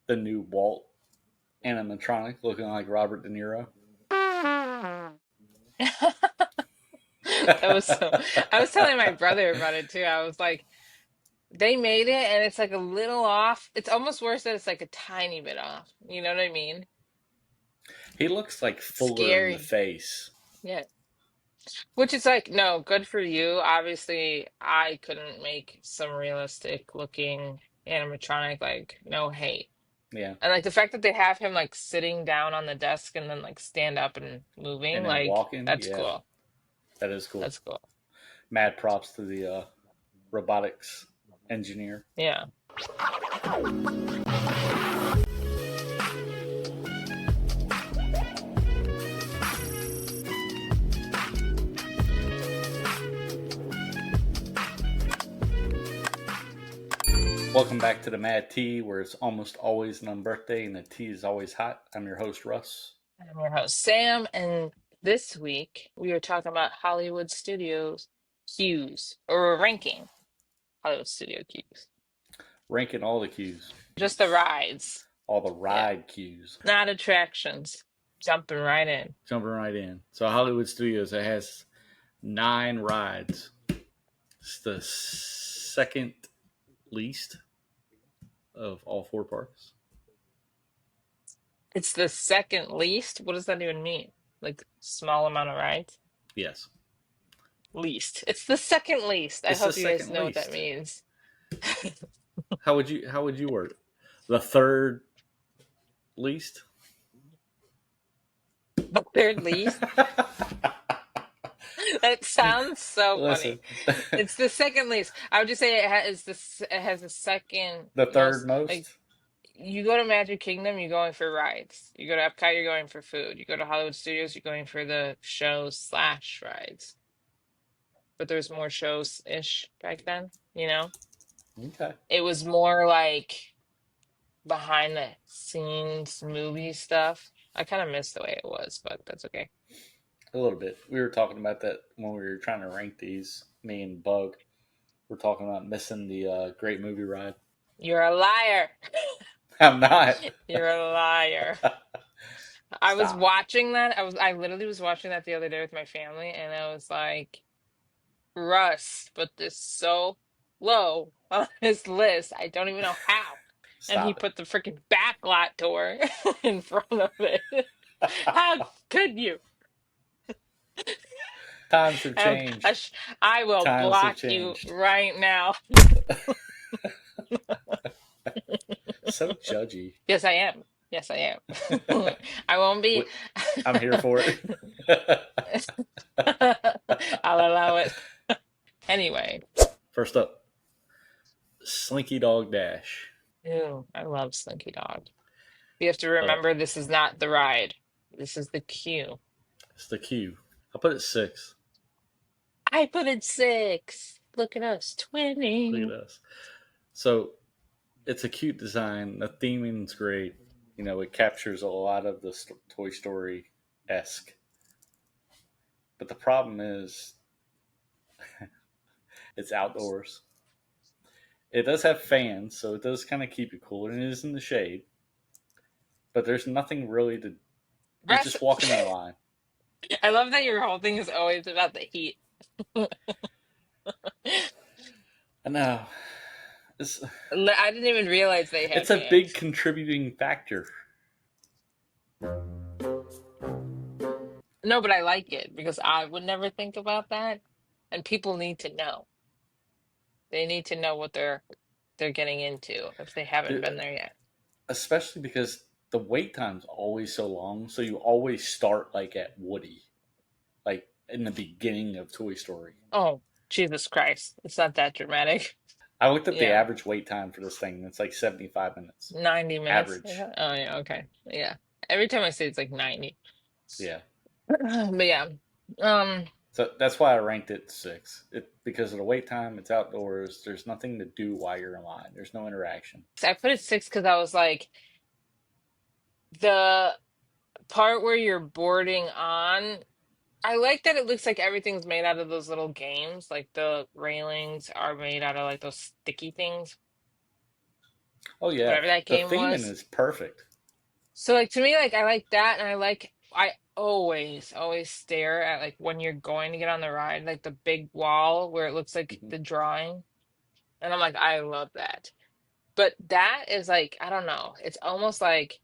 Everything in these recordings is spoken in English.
the new Walt animatronic looking like Robert De Niro. That was so. I was telling my brother about it too. I was like, they made it and it's like a little off. It's almost worse that it's like a tiny bit off. You know what I mean? He looks like fuller in the Scary. face. Yeah. Which is like, no, good for you. Obviously, I couldn't make some realistic looking animatronic, like, no hate. Yeah, And like the fact that they have him like sitting down on the desk and then like stand up and moving, and then like, walking. that's Yeah, cool. that is cool. That's cool. Mad props to the robotics engineer. Yeah. Welcome back to the Mad Tea, where it's almost always an birthday and the tea is always hot. I'm your host, Russ. I'm your host, Sam, and this week we are talking about Hollywood Studios cues, or we're ranking Hollywood Studio cues. Ranking all the cues, Just the rides. all the Yeah. ride cues. Not attractions. Jumping right in. Jumping right in. So Hollywood Studios, it has 9 rides. It's the second least of all 4 parks. It's the second least. What does that even mean? Like small amount of rides? Yes, Least. It's the second least. I it's the hope you guys second know what that least. means. How would you word it? The third least. The third least? That sounds so Listen, funny. It's the second least. I would just say it has the second the third most, like, most. you go to Magic Kingdom, you're going for rides. You go to Epcot, you're going for food. You go to Hollywood Studios, you're going for the shows slash rides. But there's more shows ish back then, you know? Okay, It was more like behind the scenes movie stuff. I kind of miss the way it was, but that's okay. a little bit. We were talking about that when we were trying to rank these. Me and Bug. We're talking about missing the great movie ride. You're a liar. I'm not. You're a liar. I was Stop. watching that. I literally was watching that the other day with my family, and I was like, Russ put this so low on his list. I don't even know how. And he Stop it. put the freaking backlot door in front of it. How could you? Times have I, I, changed. sh- I will Times have block you changed. right now. So judgy. Yes, I am. Yes, I am. I won't be. I'm here for it. I'll allow it. Anyway, First up, Slinky Dog Dash. ew, I love Slinky Dog. You have to Uh, remember this is not the ride. This is the queue. it's the queue. I put it 6. I put it six. Look at us, Look 20. at us. So it's a cute design. The theming's great. It captures a lot of the Toy Story esque. But the problem is, it's outdoors. It does have fans, so it does kind of keep you cool, and it is in the shade. But there's nothing really to. You're Rest. just walking in a line. I love that your whole thing is always about the heat. I know. It's I didn't even realize they had it's a big fans. contributing factor. No, but I like it because I would never think about that. And people need to know. They need to know what they're getting into if they haven't been there yet. Especially because the wait time's always so long, so you always start like at Woody, like in the beginning of Toy Story. Oh, Jesus Christ. It's not that dramatic. I looked up the Yeah. average wait time for this thing. It's like 75 minutes. 90 minutes. Average. Yeah. Oh, yeah. Okay. Yeah. Every time I say it's like 90. Yeah. But yeah. Um, So that's why I ranked it 6. Because of the wait time, it's outdoors. There's nothing to do while you're in line. There's no interaction. I put it six because I was like, the part where you're boarding on, I like that it looks like everything's made out of those little games. Like the railings are made out of like those sticky things. Oh yeah, whatever that the game theming was. is perfect. So like to me, like I like that, and I always stare at like when you're going to get on the ride, like the big wall where it looks like Mhm. the drawing, and I'm like, I love that. But that is like, I don't know, it's almost like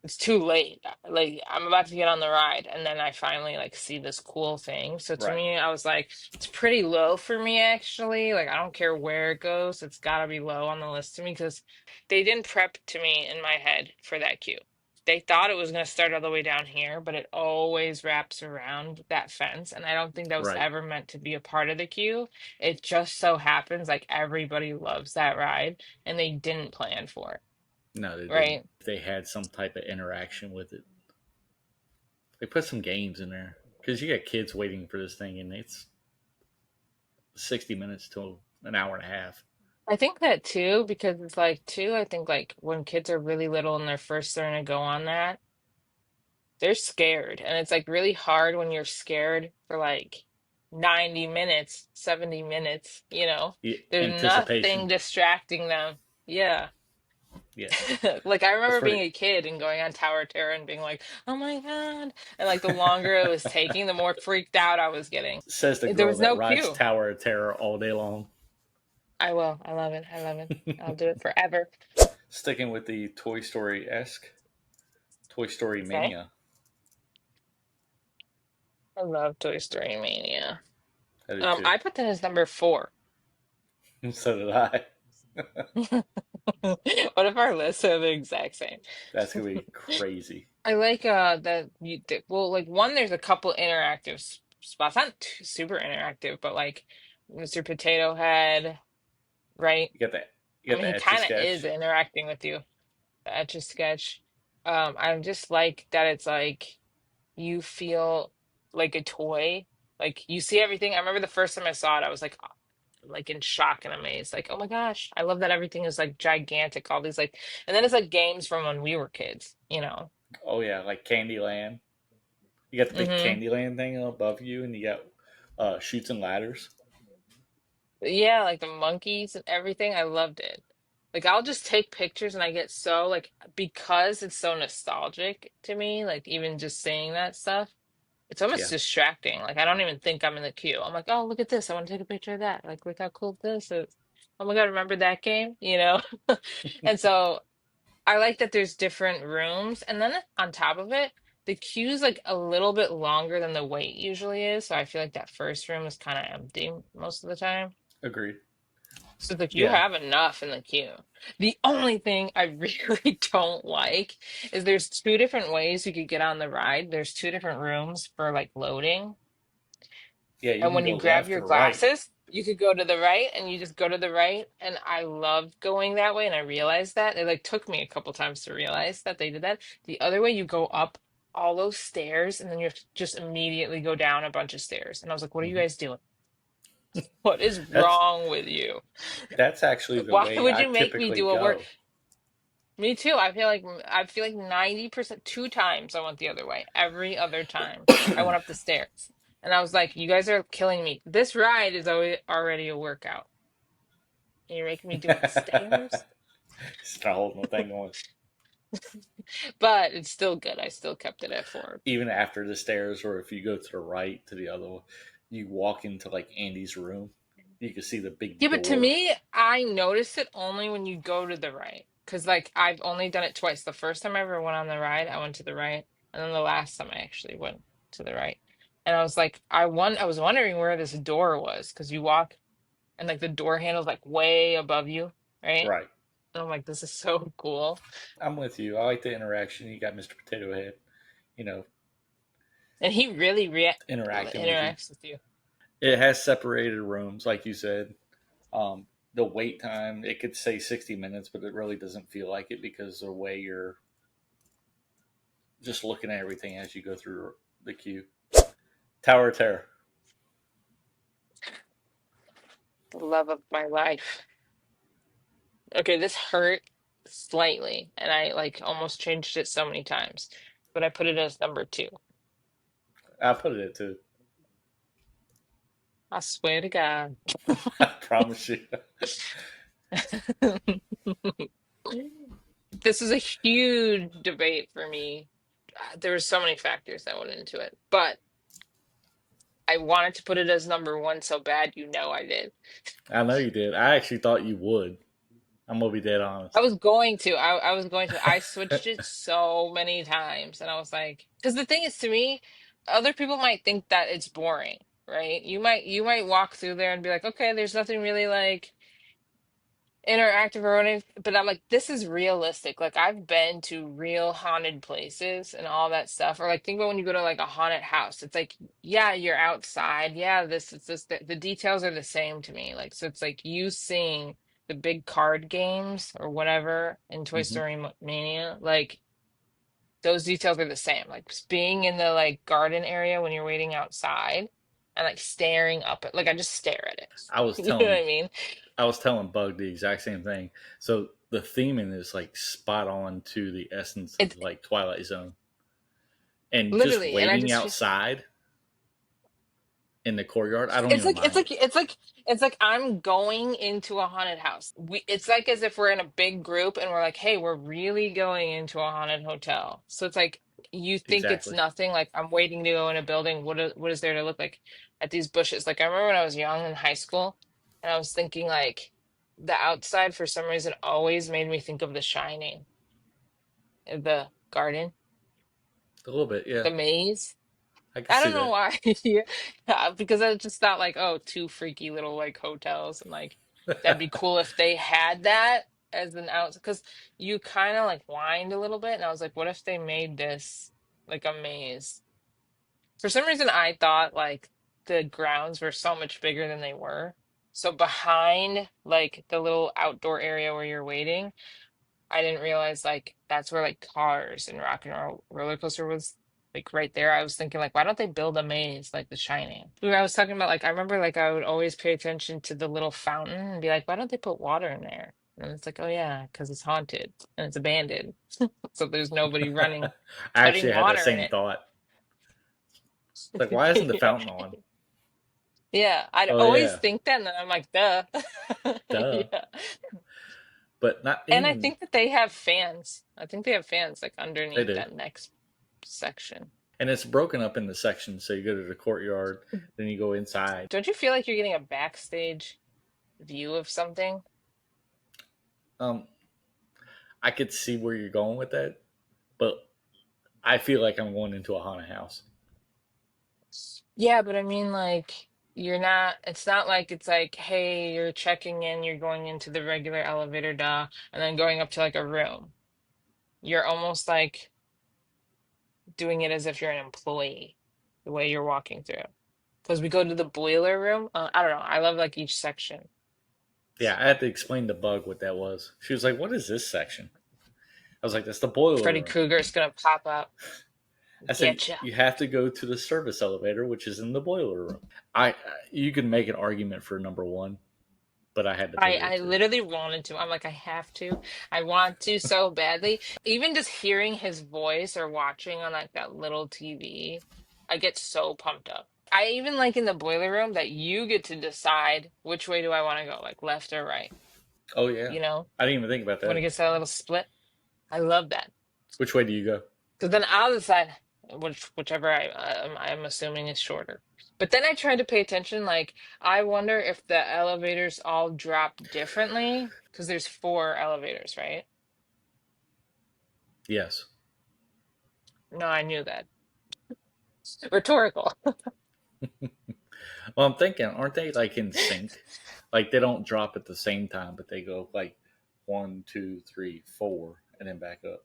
it's too late. Like I'm about to get on the ride, and then I finally like see this cool thing. So to Right. me, I was like, it's pretty low for me actually. Like I don't care where it goes, it's gotta be low on the list to me because they didn't prep to me in my head for that queue. They thought it was gonna start all the way down here, but it always wraps around that fence, and I don't think that was Right. ever meant to be a part of the queue. It just so happens like everybody loves that ride, and they didn't plan for it, No, they didn't. right? They had some type of interaction with it. They put some games in there because you got kids waiting for this thing, and it's 60 minutes to an hour and a half. I think that too, because it's like too, I think like when kids are really little and they're first starting to go on that, they're scared. And it's like really hard when you're scared for like 90 minutes, 70 minutes, you know. The There's nothing anticipation. distracting them. Yeah. Yeah, Like I that's remember what being it a kid and going on Tower of Terror and being like, "Oh my God." And like the longer it was taking, the more freaked out I was getting. says the There girl was that no rides queue. Tower of Terror all day long. I will. I love it. I love it. I'll do it forever. Sticking with the Toy Story esque, Toy Story Okay. Mania. I love Toy Story Mania. I do too. I put that as number four. So did I. What if our lists are the exact same? That's gonna be crazy. I like that you did well, like one, there's a couple interactive spots, not too, super interactive, but like Mr. Potato Head, right? You got that. You I got mean, the he Etch a kind of is Sketch. interacting with you. The Etch a Sketch. I just like that it's like you feel like a toy. Like you see everything. I remember the first time I saw it, I was like in shock and amazed. Like, oh my gosh, I love that everything is like gigantic. All these like, and then it's like games from when we were kids, you know? Oh yeah, like Candyland. You got the big Hmm. Candyland thing above you, and you got shoots and ladders. Yeah, like the monkeys and everything. I loved it. Like I'll just take pictures and I get so like because it's so nostalgic to me, like even just saying that stuff. It's almost Yeah. distracting. Like I don't even think I'm in the queue. I'm like, oh, look at this. I want to take a picture of that. Like, look how cool this is. Oh my God, remember that game? You know? And so I like that there's different rooms. And then on top of it, the queue's like a little bit longer than the wait usually is. So I feel like that first room is kind of empty most of the time. Agreed. So it's like you Yeah. have enough in the queue. The only thing I really don't like is there's two different ways you could get on the ride. There's two different rooms for like loading. Yeah, you And can when go you grab left your or right. glasses, you could go to the right and you just go to the right. And I loved going that way. And I realized that. It like took me a couple times to realize that they did that. The other way, you go up all those stairs and then you have to just immediately go down a bunch of stairs. And I was like, what are you Hmm. guys doing? What is That's wrong with you? that's actually the Why way would I you make me typically do a work? go. Me too. I feel like 90%, two times I went the other way. Every other time I went up the stairs. And I was like, you guys are killing me. This ride is already a workout. And you're making me do up stairs? Start holding the thing on. But it's still good. I still kept it at four. Even after the stairs, or if you go to the right to the other one, you walk into like Andy's room. You can see the big Yeah, but to door. me, I notice it only when you go to the right. Because like I've only done it twice. The first time I ever went on the ride, I went to the right. And then the last time I actually went to the right. And I was like, I was wondering where this door was because you walk and like the door handle's like way above you, right? Right. And I'm like, this is so cool. I'm with you. I like the interaction. You got Mr. Potato Head, you know, And he really interacting with you. interacts with you. It has separated rooms, like you said. The wait time, it could say 60 minutes, but it really doesn't feel like it because the way you're just looking at everything as you go through the queue. Tower of Terror. The love of my life. Okay, this hurt slightly, and I like almost changed it so many times, but I put it as number two. I put it at two. I swear to God. I promise you. This is a huge debate for me. There were so many factors that went into it, but I wanted to put it as number one so bad, you know I did. I know you did. I actually thought you would. I'm gonna be dead I honest. was going to. I was going to. I switched it so many times, and I was like, because the thing is, to me, other people might think that it's boring, right? You might walk through there and be like, okay, there's nothing really like interactive or anything, but I'm like, this is realistic. Like I've been to real haunted places and all that stuff. Or like think about when you go to like a haunted house. It's like, yeah, you're outside. Yeah, this it's this the details are the same to me. Like so it's like you seeing the big card games or whatever in Toy Hmm. Story Mania, like those details are the same. Like being in the like garden area when you're waiting outside and like staring up at like I just stare at it. I was You know what telling I mean? I was telling Bug the exact same thing. So the theming is like spot on to the essence of It's like Twilight Zone, and just literally, and I waiting just outside in the courtyard. I don't it's even like mind it. it's like I'm going into a haunted house. It's like as if we're in a big group and we're like, hey, we're really going into a haunted hotel. So it's like you think it's Exactly. nothing. Like I'm waiting to go in a building. What is there to look like at these bushes? Like I remember when I was young in high school, and I was thinking like the outside for some reason always made me think of The Shining, the garden, A little bit, yeah. the maze. I can I see don't know that. why. Yeah, because I just thought like, oh, two freaky little like hotels, and like that'd be cool if they had that as an out. Because you kind of like whined a little bit, and I was like, what if they made this like a maze? For some reason, I thought like the grounds were so much bigger than they were. So behind like the little outdoor area where you're waiting. I didn't realize like that's where like cars and rock and roller coaster was like right there. I was thinking like why don't they build a maze like The Shining? I was talking about like I remember like I would always pay attention to the little fountain and be like why don't they put water in there? And it's like oh yeah, because it's haunted and it's abandoned. So there's nobody running I putting actually had that water in same it. thought. It's like, why isn't the Yeah. fountain on? Yeah, I'd Oh always yeah, think that and then I'm like duh. duh. Yeah. But not And I even think that they have fans. I think they have fans like they underneath do. that next section. And it's broken up into sections. So you go to the courtyard, then you go inside. Don't you feel like you're getting a backstage view of something? Um, I could see where you're going with that, but I feel like I'm going into a haunted house. Yeah, but I mean, like, you're not, it's not like it's like, hey, you're checking in, you're going into the regular elevator, duh, and then going up to like a room. You're almost like doing it as if you're an employee, the way you're walking through. Because we go to the boiler room. I don't know. I love like each section. Yeah, I had to explain to Bug what that was. She was like, "What is this section?" I was like, "That's the boiler Freddy room." Krueger is gonna pop up, I said, get you. "You have to go to the service elevator, which is in the boiler room." You can make an argument for number one, but I had to put it I at two. literally wanted to. I'm like, I have to. I want to so badly. Even just hearing his voice or watching on like that little TV, I get so pumped up. I even like in the boiler room that you get to decide which way do I want to go, like left or right. Oh yeah, You know, I didn't even think about when it that. gets that little split. I love that. Which way do you go? Because then I'll decide whichever I'm assuming is shorter. But then I try to pay attention. Like I wonder if the elevators all drop differently because there's four elevators, right? Yes. No, I knew that. Rhetorical. Well, I'm thinking, aren't they like in sync? Like they don't drop at the same time, but they go like one, two, three, four, and then back up.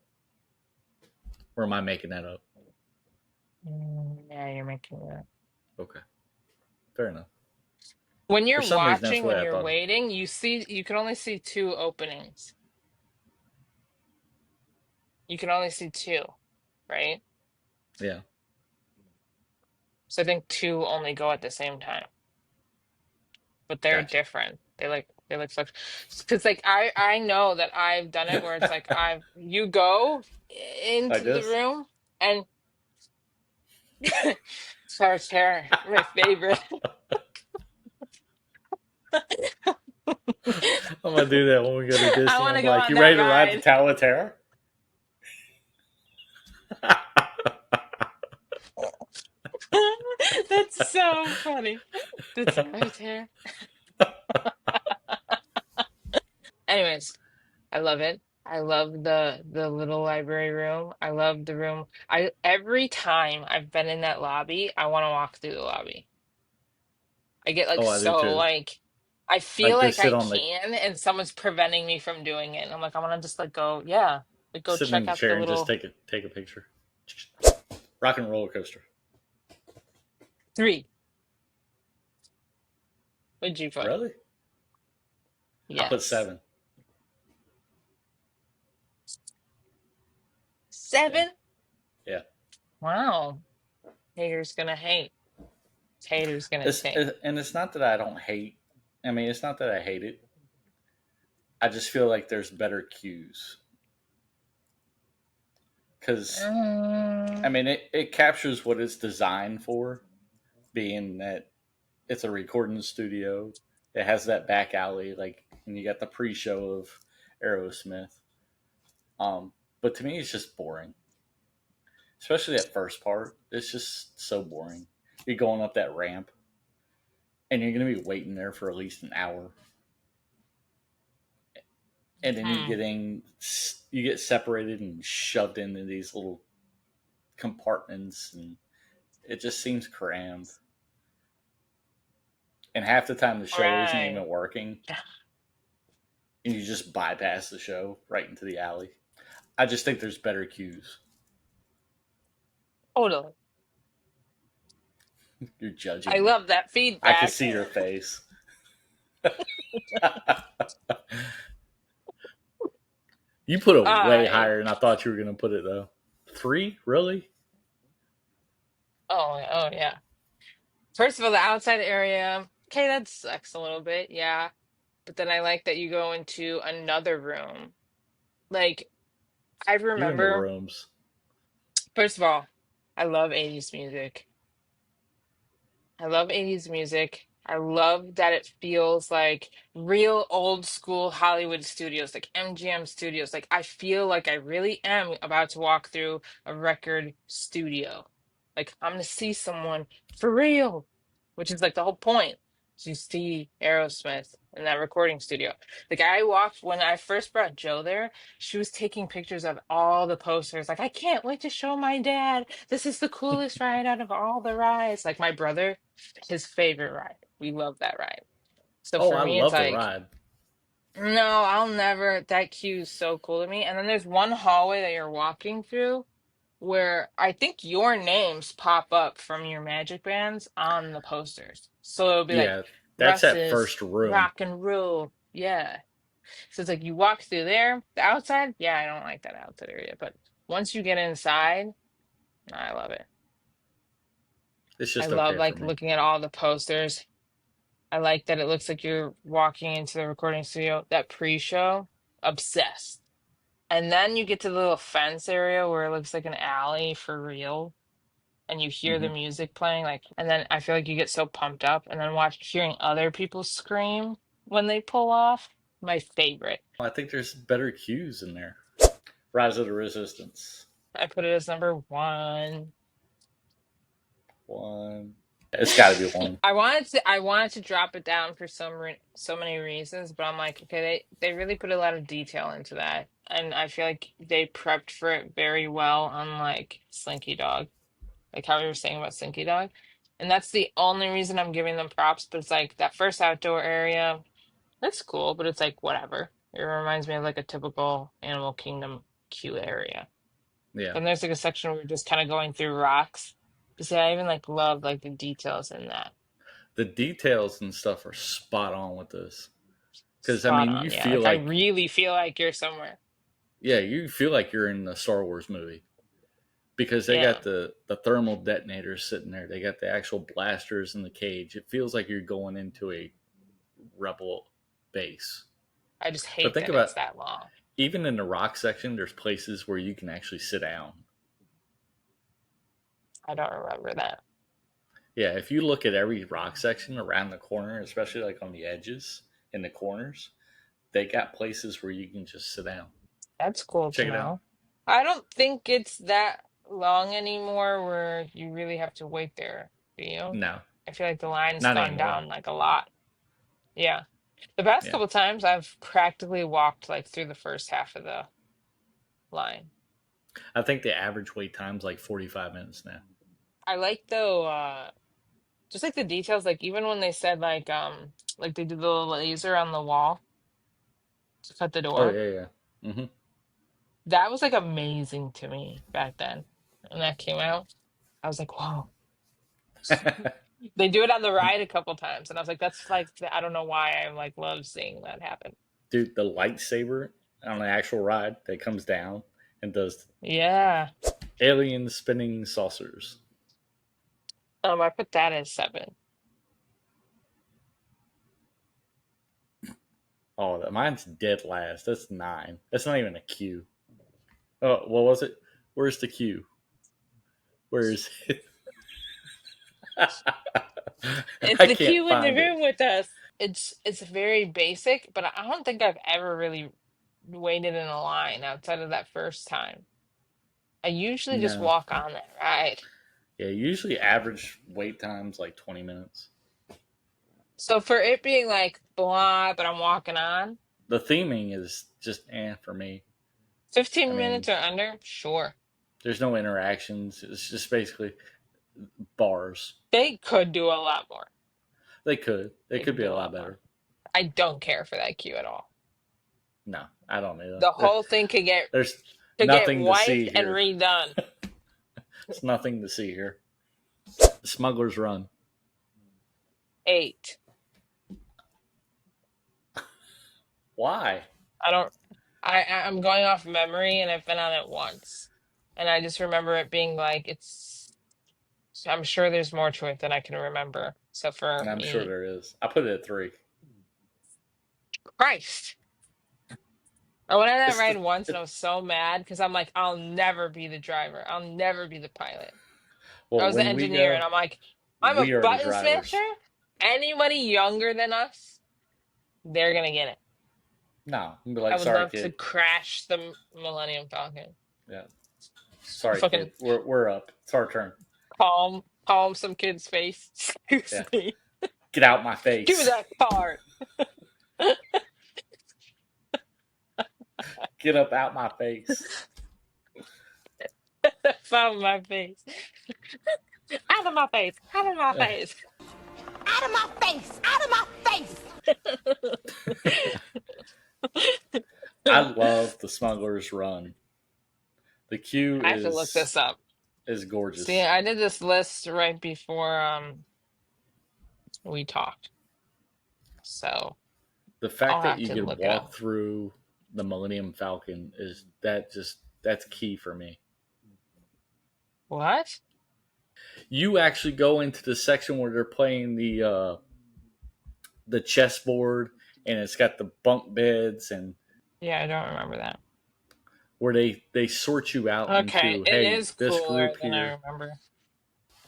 Or am I making that up? Yeah, you're making that. Okay, fair enough. When For you're some reason, that's watching, the when way I you're thought. waiting, you can only see two openings. You can only see two, right? Yeah, So I think two only go at the same time. But they're gotcha. different. They like flex because like I know that I've done it where it's like I've you go Like into the this. room and Sarah's hair, my favorite. I'm gonna do that when we go to I Disney. want I'm to go like, on you that ready to ride the ride. Tower of Terror? That's so funny. That's right there. Anyways, I love it. I love the little library room. I love the room. I every time I've been in that lobby, I want to walk through the lobby. I get like Oh, I do so too. like I feel Like, go like sit I on the can and someone's preventing me from doing it. And I'm like, I want to just like go, yeah, like go sitting in check the out the chair and just little take a picture. Rock and roller coaster. three. What'd you put? Really? I put Yes. 7. Yeah, 7? yeah. Wow. Haters gonna hate. Haters gonna take. And it's not that I don't hate. I mean, it's not that I hate it. I just feel like there's better cues because I Mm, mean it captures what it's designed for, being that it's a recording studio. It has that back alley, like, and you got the pre-show of Aerosmith. But to me, it's just boring, especially that first part. It's just so boring. You're going up that ramp, and you're gonna be waiting there for at least an hour, and then hmm. you get separated and shoved into these little compartments, and it just seems crammed. And half the time, the show isn't Right. even working, and you just bypass the show right into the alley. I just think there's better cues. Totally. You're I judging me. love that I can feedback. see your face. You put it way I higher than I thought you were going to put it, though. 3? Really? oh yeah. First of all, the outside area, okay, that sucks a little bit, yeah. But then I like that you go into another room. Like I You in the remember, rooms. first of all, I love 80s music. I love 80s music. I love that it feels like real old school Hollywood studios, like MGM studios. Like I feel like I really am about to walk through a record studio. Like I'm gonna see someone for real, which is like the whole point. Is you see Aerosmith in that recording studio. Like I walked when I first brought Joe there, she was taking pictures of all the posters. Like I can't wait to show my dad. This is the coolest ride out of all the rides. Like my brother his favorite ride. We love that ride. So Oh, for I me, it's love the like, ride. no, I'll never. That queue is so cool to me. And then there's one hallway that you're walking through where I think your names pop up from your magic bands on the posters. So it'll be like Yeah, that's that Russ's first room. Rock and Roll. Yeah. So it's like you walk through there. The outside, yeah, I don't like that outside area. But once you get inside, I love it. It's I just love okay for like me. looking at all the posters. I like that it looks like you're walking into the recording studio. That pre-show, obsessed. And then you get to the little fence area where it looks like an alley for real, and you hear the Hmm. music playing. Like, and then I feel like you get so pumped up, and then hearing other people scream when they pull off. My favorite. I think there's better cues in there. Rise of the Resistance. I put it as number one. 1. It's got to be 1. I wanted to drop it down for so many reasons, but I'm like, okay, they really put a lot of detail into that, and I feel like they prepped for it very well, unlike Slinky Dog, like how we were saying about Slinky Dog, and that's the only reason I'm giving them props. But it's like that first outdoor area, that's cool, but it's like whatever. It reminds me of like a typical Animal Kingdom queue area. Yeah. Then there's like a section where we're just kind of going through rocks. But see, I even like love like the details in that. The details and stuff are spot on with this. Because, I Spot mean, on. Yeah. Like I really feel like you're somewhere. you feel like you're in a Star Wars movie. Because they Yeah. got the thermal detonators sitting there. They got the actual blasters in the cage. It feels like you're going into a rebel base. I just But hate think that about, it's that long. even in the rock section, there's places where you can actually sit down. I don't remember that. Yeah, if you look at every rock section around the corner, especially like on the edges, in the corners, they got places where you can just sit down. That's cool to Check it out. know. I don't think it's that long anymore where you really have to wait there, do you? No, I feel like the line's not gone anymore. down like a lot. Yeah. The past Yeah, couple times I've practically walked like through the first half of the line. I think the average wait time's like 45 minutes now. I like though just like the details, like even when they said like they did the little laser on the wall to cut the Oh door. yeah, yeah. Hmm. That was like amazing to me back then. When that came out, I was like, whoa. They do it on the ride a couple times, and I was like, that's like I don't know why I like love seeing that happen. Dude, the lightsaber on the actual ride that comes down and does Yeah. alien spinning saucers. I put that as 7. Oh, mine's dead last. That's 9. That's not even a queue. Oh, what was it? Where's the queue? Where is it? It's I the can't queue in the find it. room with us. It's very basic, but I don't think I've ever really waited in a line outside of that first time. I usually just No. walk on that ride. Yeah, usually average wait time's like 20 minutes. So for it being like blah, but I'm walking on, The theming is just for me. I 15 mean, minutes or under, sure. there's no interactions. It's just basically bars. They could do a lot more. They could. They They could could be do a a lot lot more. better. I don't care for that queue at all. No, I don't either. The whole thing There's could get nothing to wiped see and here. redone. It's nothing to see here. The Smuggler's Run. 8. Why? I don't. I'm going off memory, and I've been on it once, and I just remember it being like it's. I'm sure there's more to it than I can remember. So for And I'm sure me, there is. I put it at 3. Christ, I went on that It's ride the once, and I was so mad because I'm like, I'll never be the driver. I'll never be the pilot. I well, was the when we engineer, go, and I'm like, I'm a we are the button drivers. smasher. Anybody younger than us, they're gonna get it. No, I'm be I like, would sorry, love to kid. crash the Millennium Falcon. Yeah, sorry, Fucking kid. We're up. It's our turn. palm some kid's face. Excuse Yeah, me. get out my Give me face. that card. Get up out my face. Found my face. Out of my face. Out of my face. Out of my face! Out of my face! I love the Smuggler's Run. The queue I have to look this up. is See, gorgeous. I did this list right before we talked. So The I'll fact that have you to could look it up. walk through the Millennium Falcon is that's key for me. What? You actually go into the section where they're playing the chessboard, and it's got the bunk beds, and Yeah, I don't remember that. where they sort you out Okay, into, it hey, is this cooler group than I here. remember.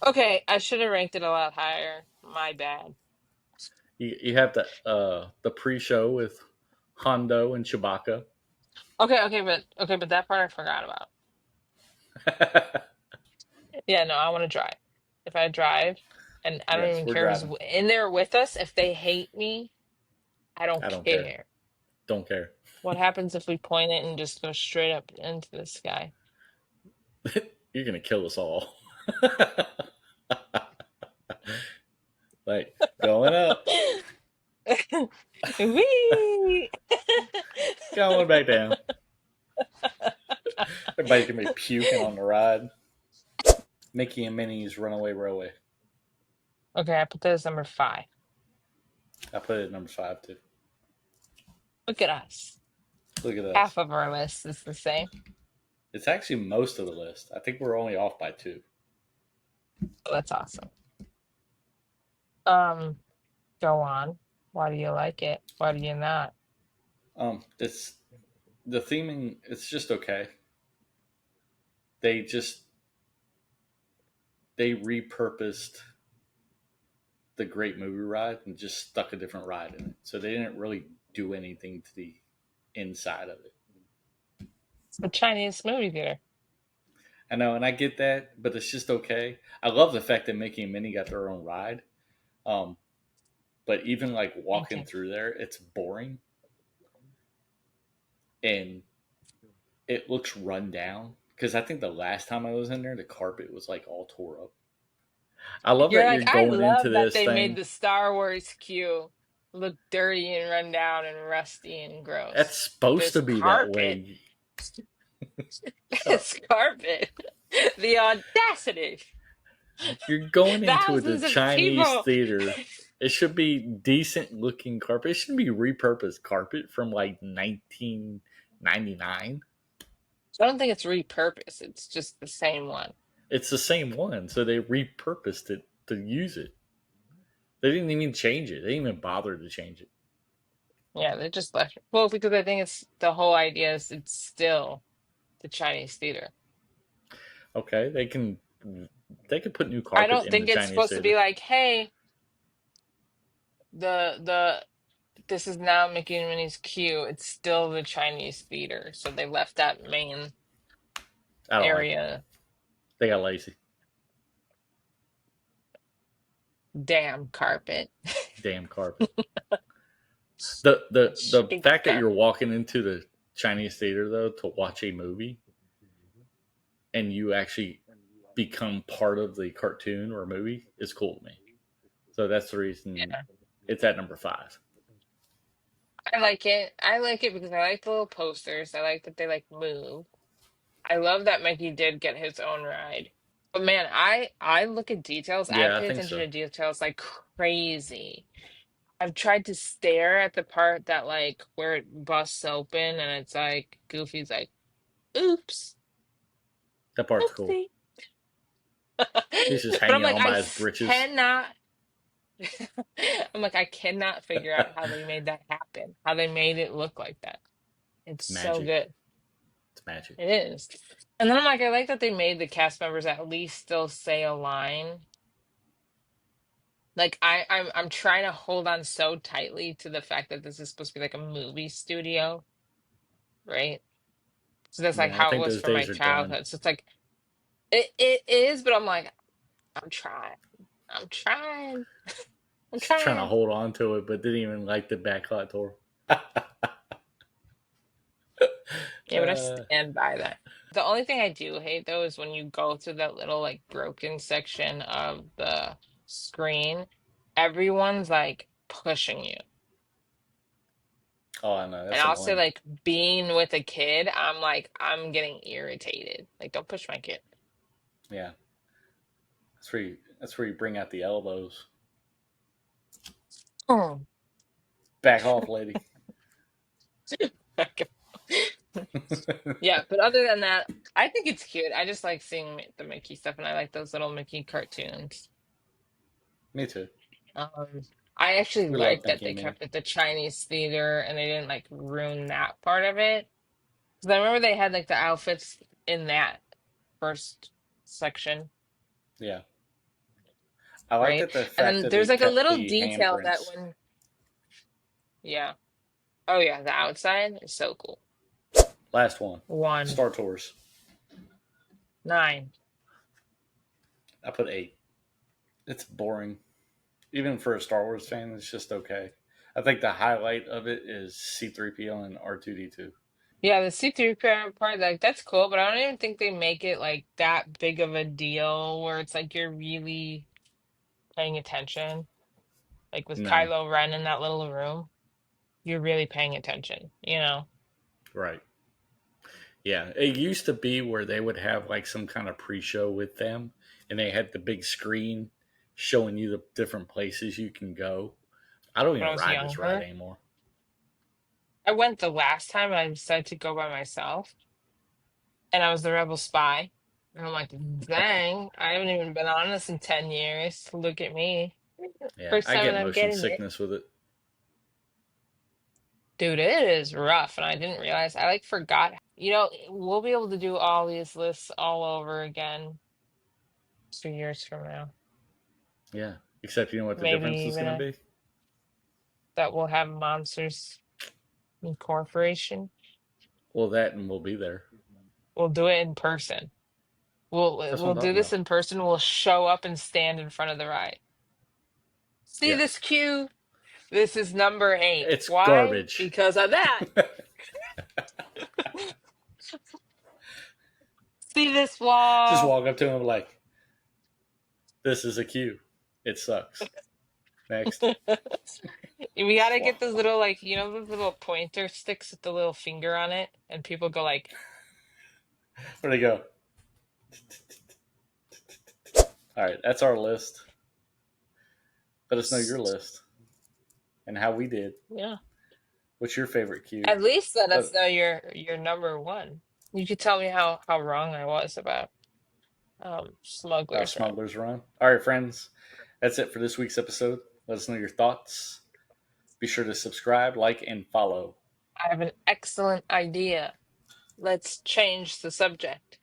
Okay, I should have ranked it a lot higher. My bad. You have the pre-show with Hondo and Chewbacca. Okay, but that part I forgot about. Yeah, no, I want to drive. If I drive, and I don't Yes, even we're care who's driving. in there with us, if they hate me, I don't I don't care. care. Don't care. What happens if we point it and just go straight up into the sky? You're gonna kill us all. Like going up, Whee! going back down. Everybody's gonna be puking on the ride. Mickey and Minnie's Runaway Railway. Okay, I put that as number 5. I put it at number 5 too. Look at us. Look at Half us. of our list is the same. It's actually most of the list. I think we're only off by 2. Oh, that's awesome. Um, Go on. Why do you like it? Why do you not? It's the theming. It's just okay. They just they repurposed the Great Movie Ride and just stuck a different ride in it. So they didn't really do anything to the inside of it. It's a Chinese movie theater. I know, and I get that, but it's just okay. I love the fact that Mickey and Minnie got their own ride. Um, but even like walking Painting. through there, it's boring and it looks run down. Because I think the last time I was in there, the carpet was like all tore up. I love You're that like, you're I going into love that this they made thing. the Star Wars queue look dirty and run down and rusty and That's gross. But supposed this to be that carpet, way. Shut up. this carpet, the audacity. You're going into the Thousands of Chinese people. theater. It should be decent looking carpet. It shouldn't be repurposed carpet from like 1999. I don't think it's repurposed. It's just the same one. It's the same one, so they repurposed it to use it. They didn't even change it. They didn't even bother to change it. Yeah, they just left. Well, because I think it's the whole idea is it's still the Chinese theater. Okay, they can put new I carpet don't in the think it's Chinese supposed to be theater. like, hey, the this is now Mickey and Minnie's queue. It's still the Chinese theater, so they left that main I don't like it. area. They got lazy. Damn carpet. Damn carpet. The Stink fact that you're carpet. walking into the Chinese theater though to watch a movie and you actually become part of the cartoon or movie is cool to me. So that's the reason Yeah, it's at number 5. I like it. I like it because I like the little posters. I like that they like move. I love that Mickey did get his own ride. But man, I look at details. I Yeah, I pay think attention so. to details like crazy. I've tried to stare at the part that like where it busts open and it's like Goofy's like, oops, That part's cool. oopsie. He's just But I'm hanging like, on by his britches. cannot. I'm like, I cannot figure out how they made that happen, how they made it look like that. It's It's so magic. good. It's magic. It is. And then I'm like, I like that they made the cast members at least still say a line. Like I'm trying to hold on so tightly to the fact that this is supposed to be like a movie studio, right? So that's like Yeah, I how it think was those for my days are done. childhood. So it's like it is, but I'm like, I'm trying. I'm trying. I'm Just trying to trying. hold on to it, but didn't even like the backlot tour. Yeah, but I uh, stand by that. The only thing I do hate though is when you go through that little like broken section of the screen, everyone's like pushing you. oh, I know And that's also annoying. like being with a kid, I'm like, I'm getting irritated. Like, don't push my kid. Yeah, that's where you bring out the elbows. Oh. Back off, lady. Yeah, but other than that, I think it's cute. I just like seeing the Mickey stuff, and I like those little Mickey cartoons. Me too. Um, I actually We love like that Mickey they and Minnie. kept it the Chinese theater and they didn't like ruin that part of it. Because I remember they had like the outfits in that first section, Yeah, I like right? that the And fact then that they there's like a kept little the detail that handprints. when, yeah. Oh yeah, the outside is so cool. Last one, One, Star Tours. 9. I put 8. It's boring, even for a Star Wars fan. It's just okay. I think the highlight of it is C-3PO and R2D2. Yeah, the C3PO part, like that's cool, but I don't even think they make it like that big of a deal where it's like you're really paying attention. Like with No, Kylo Ren in that little room, you're really paying attention, you know? right. Yeah, it used to be where they would have like some kind of pre-show with them, and they had the big screen showing you the different places you can go. I don't When I even was ride this ride younger. anymore. I went the last time and I decided to go by myself, and I was the rebel spy. And I'm like, dang, I haven't even been on this in 10 years. Look at me. Yeah, First I time get and I'm motion getting it. sickness with it. Dude, it is rough, and I didn't realize. I like forgot. We'll be able to do all these lists all over again 2 years from now. Yeah, Except you know what the Maybe difference is even going to be? that we'll have Monsters Incorporation. Well, that and we'll be there. We'll do it in person. We'll That's what we'll I'm do talking this about. in person. We'll show up and stand in front of the ride. See this Yes. queue? This is number 8. It's Why? garbage. Because of that. See this Just flaw? walk up to him like, this is a queue. It sucks. Next. We gotta Flaw. get those little, like, those little pointer sticks with the little finger on it, and people go like, Where'd they go? All right, that's our list. Let us know your list and how we did. yeah. What's your favorite queue? At least let us But know your number one. You could tell me how wrong I was about Smuggler's Run. Smuggler's Run. All right, friends. That's it for this week's episode. Let us know your thoughts. Be sure to subscribe, like, and follow. I have an excellent idea. Let's change the subject.